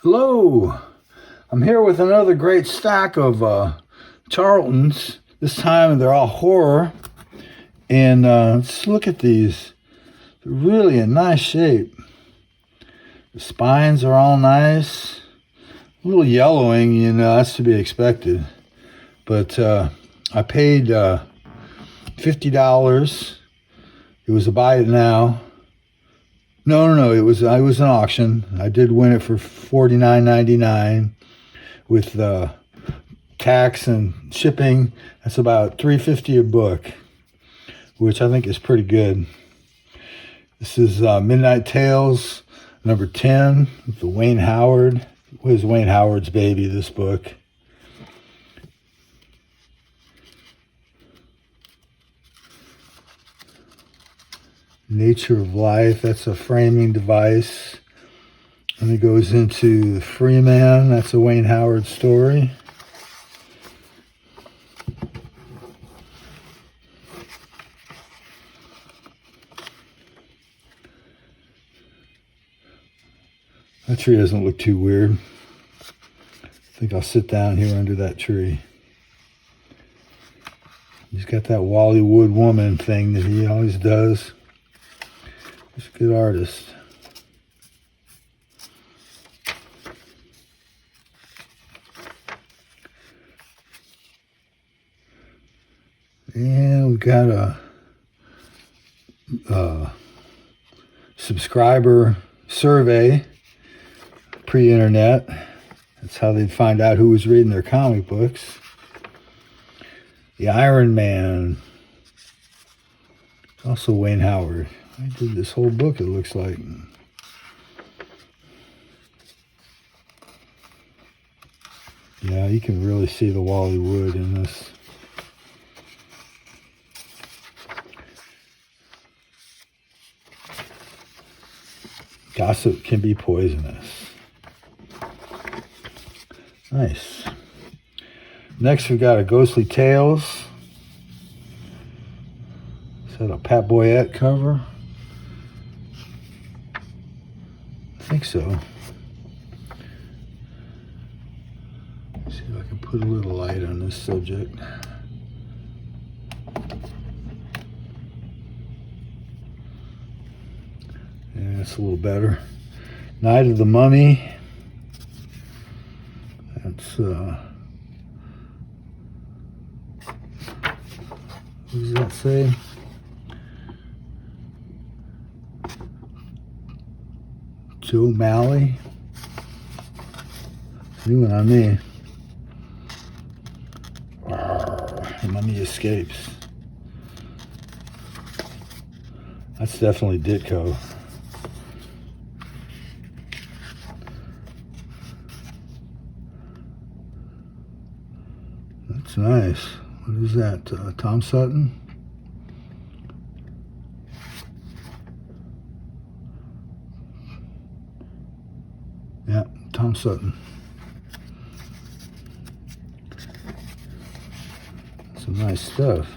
Hello, I'm here with another great stack of Charltons. This time they're all horror. And let's look at these. They're really in nice shape. The spines are all nice. A little yellowing, that's to be expected. But I paid $50. It was a buy it now. No. It was an auction. I did win it for $49.99 with tax and shipping. That's about $3.50 a book, which I think is pretty good. This is Midnight Tales, number 10, with the Wayne Howard. It was Wayne Howard's baby, this book. Nature of Life, that's a framing device. And it goes into The Free Man, that's a Wayne Howard story. That tree doesn't look too weird. I think I'll sit down here under that tree. He's got that Wally Wood woman thing that he always does. He's a good artist. And we got a subscriber survey, pre-internet. That's how they'd find out who was reading their comic books. The Iron Man. Also Wayne Howard. I did this whole book, it looks like. Yeah, you can really see the Wally Wood in this. Gossip can be poisonous. Nice. Next, we got a Ghostly Tales. Is that a Pat Boyette cover? I think so. Let's see if I can put a little light on this subject. Yeah, that's a little better. Night of the Mummy. That's what does that say? Joe Malley. New one on me. The Mummy escapes. That's definitely Ditko. That's nice. What is that? Tom Sutton? Yeah, Tom Sutton. Some nice stuff.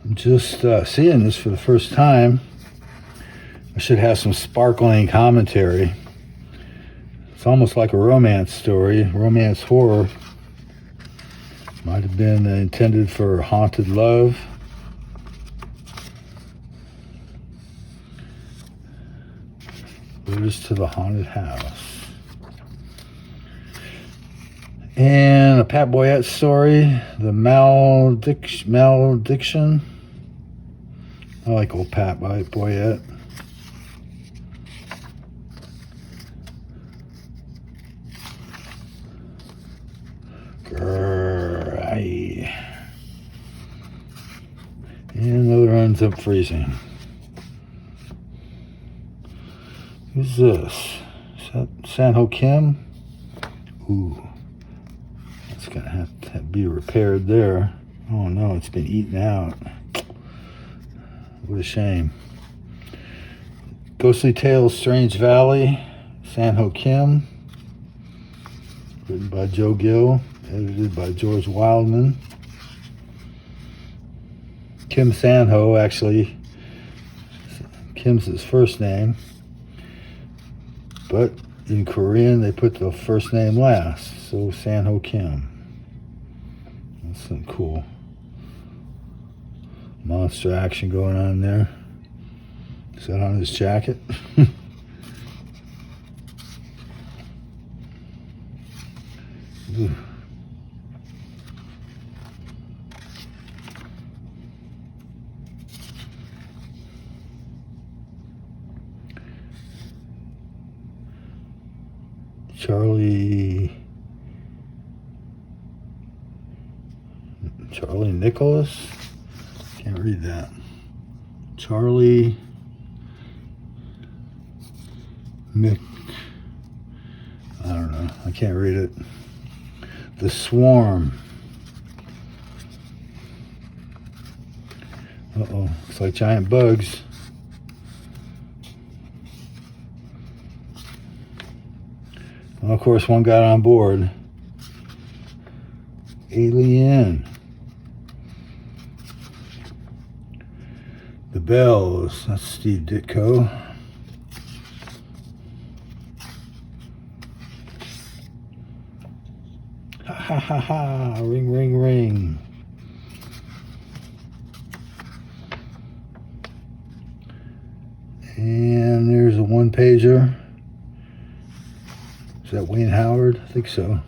I'm just seeing this for the first time. I should have some sparkling commentary. It's almost like a romance story, romance horror. Might have been intended for haunted love. Letters to the Haunted House. And a Pat Boyette story, The Malediction. I like old Pat Boyette. And another ends up freezing. Who's this? Is that Sanho Kim? Ooh. That's gonna have to be repaired there. Oh no, it's been eaten out. What a shame. Ghostly Tales, Strange Valley, Sanho Kim. Written by Joe Gill. Edited by George Wildman. Kim Sanho, actually. Kim's his first name. But in Korean, they put the first name last. So Sanho Kim. That's something cool. Monster action going on there. Is that on his jacket? Ooh. Charlie Nicholas? Can't read that. Charlie Mick. I don't know. I can't read it. The Swarm. Uh-oh. Looks like giant bugs. Well, of course, one got on board. Alien. The Bells. That's Steve Ditko. Ha ha ha ha. Ring, ring, ring. And there's a one-pager. Is that Wayne Howard? I think so.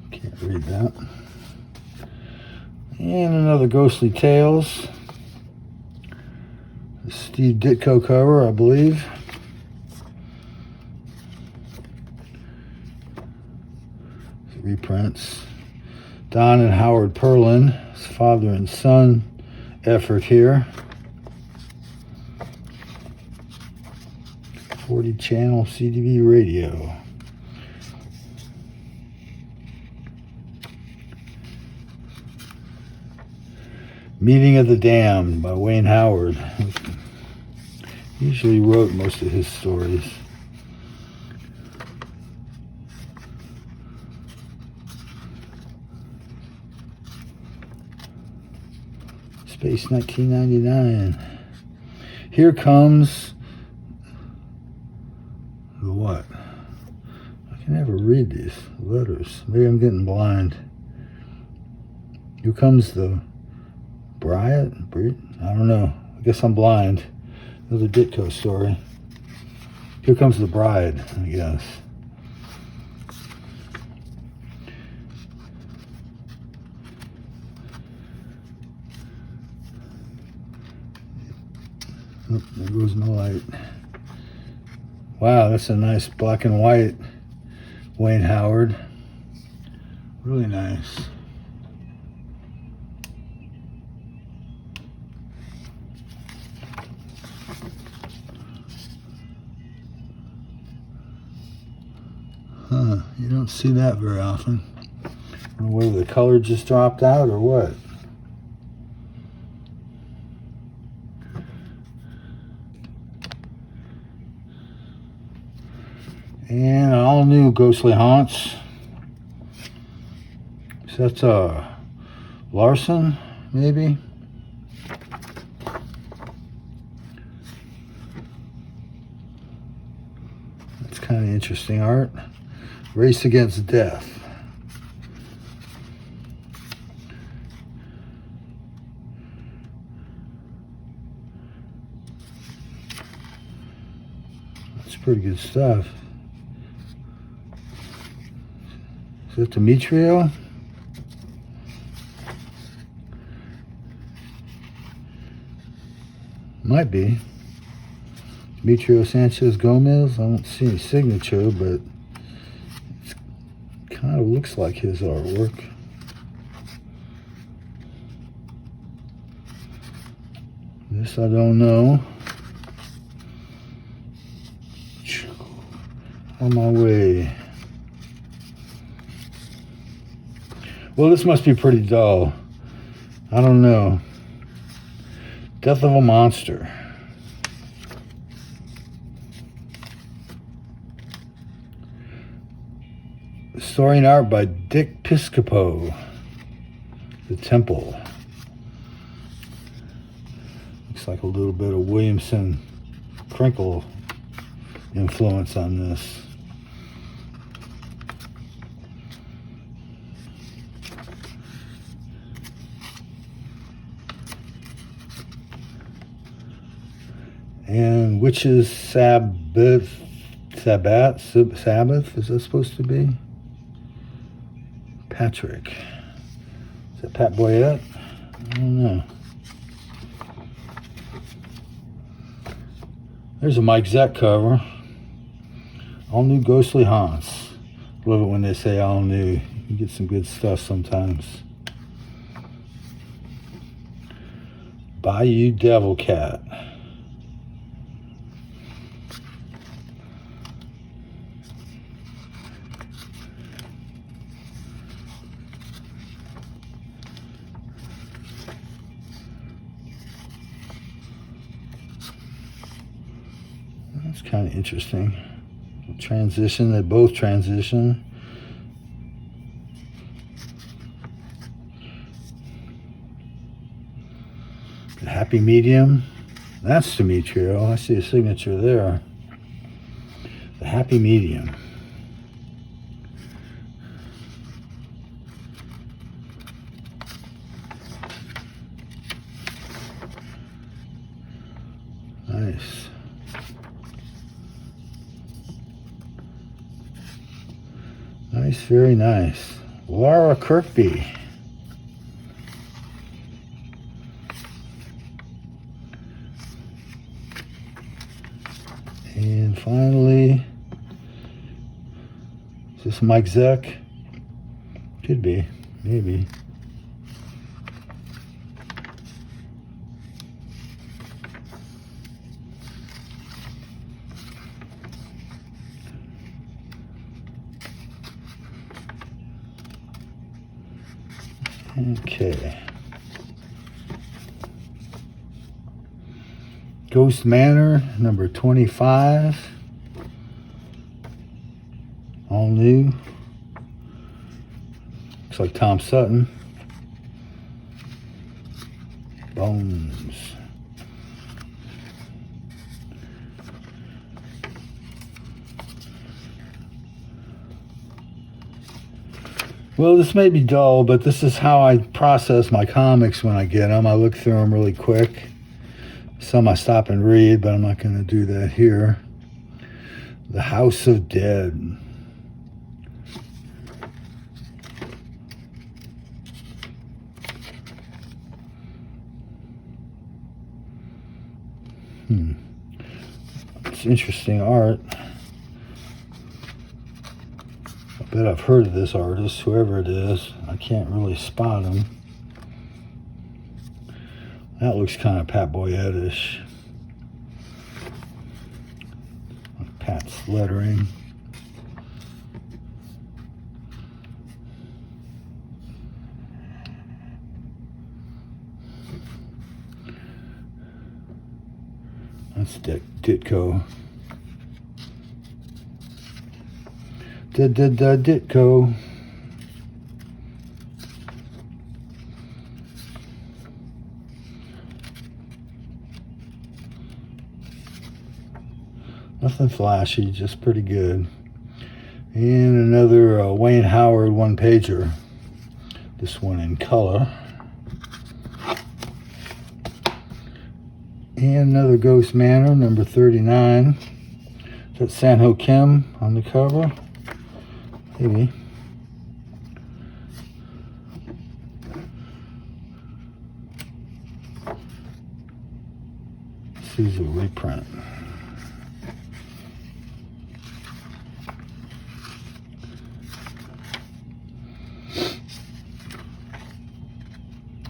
Can't read that. And another Ghostly Tales. The Steve Ditko cover, I believe. Reprints. Don and Howard Perlin. Father and son effort here. 40 channel CDV radio. Meeting of the Damned by Wayne Howard. He usually wrote most of his stories. Space 1999. Here comes the what? I can never read these letters. Maybe I'm getting blind. Here comes the Bride? I don't know. I guess I'm blind. Another Ditko story. Here comes the Bride, I guess. Oh, there goes my light. Wow, that's a nice black and white Wayne Howard. Really nice. Huh, you don't see that very often. I don't know whether the color just dropped out or what. And all new Ghostly Haunts. So that's Larson, maybe. That's kind of interesting art. Race Against Death. That's pretty good stuff. Is that Demetrio? Might be. Demetrio Sanchez Gomez. I don't see any signature, but it kind of looks like his artwork. This I don't know. On my way. Well, this must be pretty dull. I don't know. Death of a Monster. Story and art by Dick Piscopo. The Temple. Looks like a little bit of Williamson Crinkle influence on this. And Witches Sabbath, is that supposed to be? Patrick. Is that Pat Boyette? I don't know. There's a Mike Zeck cover. All New Ghostly Haunts. Love it when they say all new. You get some good stuff sometimes. Bayou Devil Cat. That's kind of interesting. Transition, they both transition. The Happy Medium. That's Demetrio. I see a signature there. The Happy Medium. Nice. Nice, very nice. Laura Kirkby. And finally, is this Mike Zeck? Could be, maybe. Okay. Ghost Manor, number 25. All new. Looks like Tom Sutton. Bones. Well, this may be dull, but this is how I process my comics when I get them. I look through them really quick. Some I stop and read, but I'm not going to do that here. The House of Dead. It's interesting art. I bet I've heard of this artist, whoever it is. I can't really spot him. That looks kind of Pat Boyette-ish. Pat's lettering. That's Ditko. Ditko. Nothing flashy, just pretty good. And another Wayne Howard one-pager. This one in color. And another Ghost Manor, number 39. Is that Sanho Kim on the cover? Maybe. This is a reprint.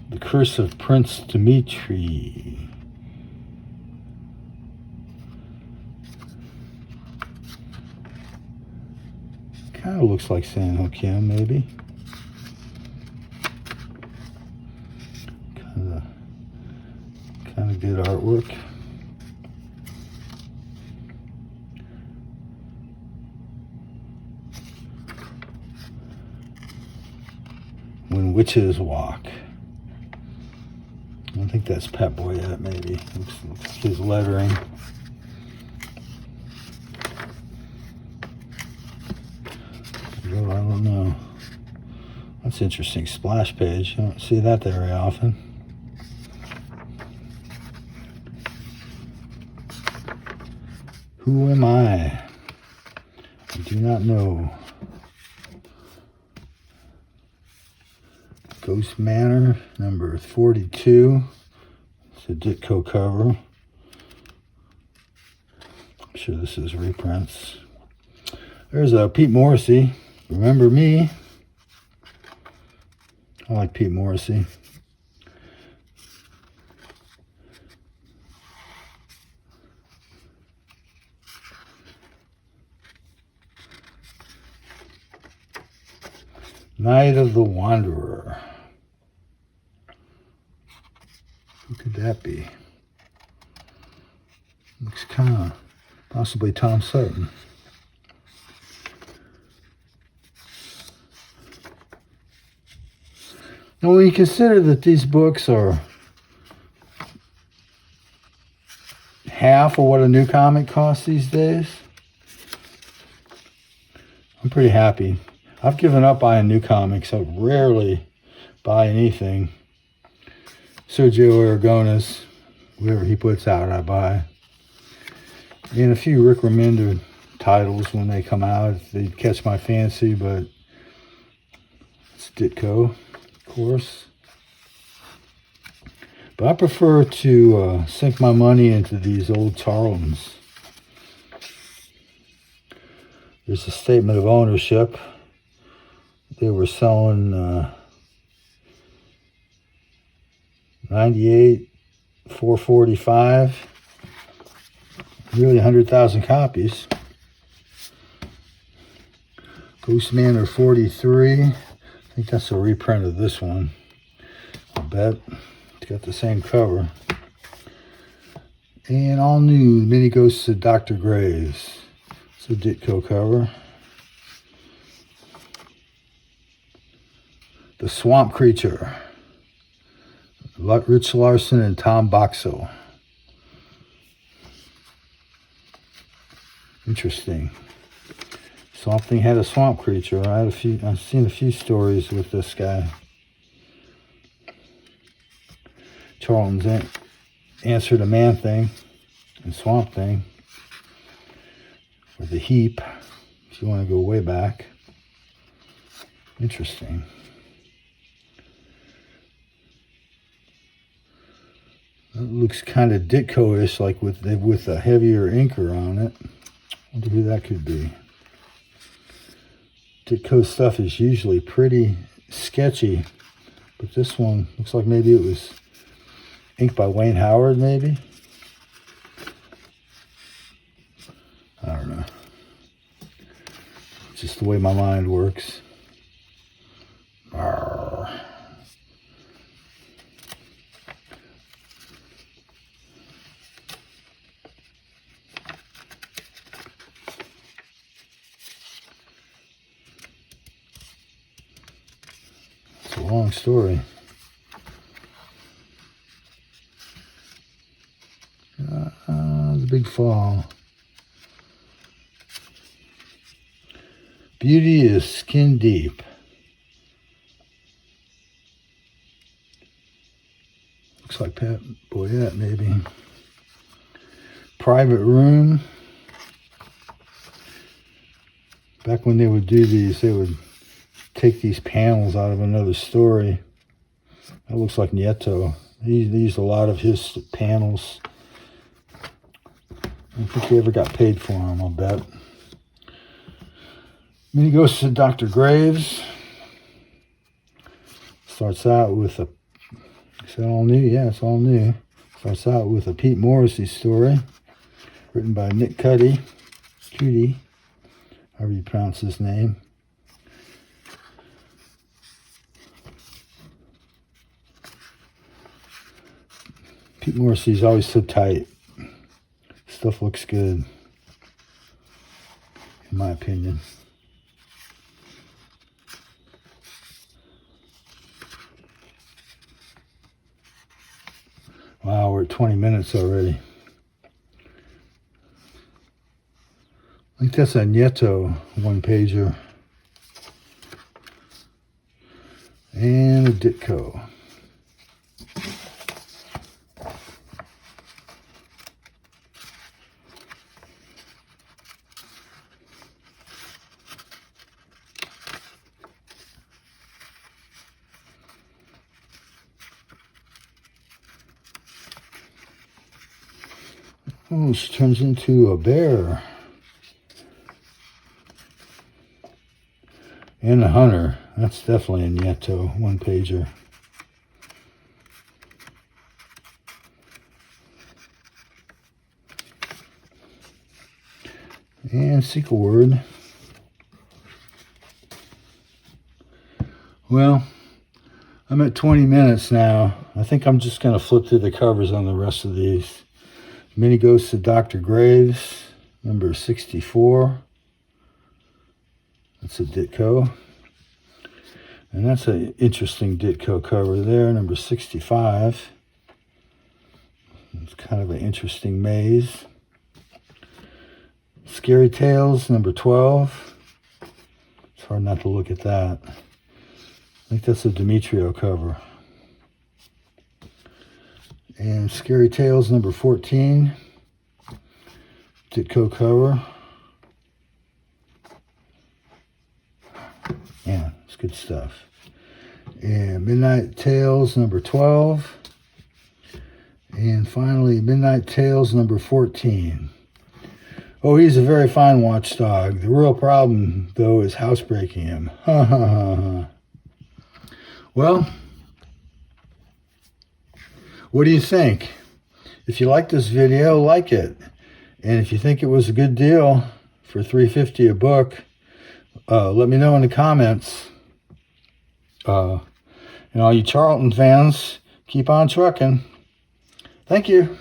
The Curse of Prince Dimitri. Kind of looks like Sanho Kim, maybe. good artwork. When Witches Walk. I think that's Pep Boyette, maybe. Looks like his lettering. I don't know. That's interesting. Splash page. You don't see that very often. Who am I? I do not know. Ghost Manor, number 42. It's a Ditko cover. I'm sure this is reprints. There's a Pete Morrissey. Remember Me? I like Pete Morrissey. Night of the Wanderer. Who could that be? Looks kind of possibly Tom Sutton. Now, when you consider that these books are half of what a new comic costs these days, I'm pretty happy. I've given up buying new comics. I rarely buy anything. Sergio Aragonis, whatever he puts out, I buy. And a few Rick Remender titles when they come out. They catch my fancy, but it's Ditko, of course. But I prefer to sink my money into these old Charltons. There's a statement of ownership. They were selling 98, 445, nearly 100,000 copies. Ghost Manor 43. I think that's a reprint of this one. I bet. It's got the same cover. And all new Mini Ghosts of Dr. Graves. It's a Ditko cover. The Swamp Creature. Rich Larson and Tom Boxell. Interesting. Swamp Thing had a swamp creature. I've seen a few stories with this guy. Charlton's Answer to Man Thing and Swamp Thing. Or the Heap, if you want to go way back. Interesting. It looks kind of Ditko-ish, like with a heavier inker on it. I wonder who that could be. Ditko stuff is usually pretty sketchy, but this one looks like maybe it was inked by Wayne Howard, maybe? I don't know. It's just the way my mind works. Arrgh. It's a long story. The Big Fall. Beauty is skin deep. Looks like Pat Boyette, maybe. Private Room. Back when they would do these, they would take these panels out of another story. That looks like Nieto. He used a lot of his panels. I don't think he ever got paid for them, I'll bet. Mini Ghosts of Dr. Graves. Starts out with a... Is that all new? Yeah, it's all new. Starts out with a Pete Morrissey story. Written by Nick Cuddy. Cuddy. However you pronounce his name. Pete Morrissey's always so tight. Stuff looks good, in my opinion. Wow, we're at 20 minutes already. I think that's a Nieto one-pager. And a Ditko. Oh, she turns into a bear. And a hunter. That's definitely a Nieto one-pager. And sequel word. Well, I'm at 20 minutes now. I think I'm just going to flip through the covers on the rest of these. Mini goes to Dr. Graves, number 64. That's a Ditko. And that's an interesting Ditko cover there, number 65. It's kind of an interesting maze. Scary Tales, number 12. It's hard not to look at that. I think that's a Demetrio cover. And Scary Tales, number 14. Ditko cover. Yeah, it's good stuff. And Midnight Tales, number 12. And finally, Midnight Tales, number 14. Oh, he's a very fine watchdog. The real problem, though, is housebreaking him. Ha ha ha ha. Well, what do you think? If you like this video, like it. And if you think it was a good deal for $3.50 a book, let me know in the comments. And all you Charlton fans, keep on trucking. Thank you.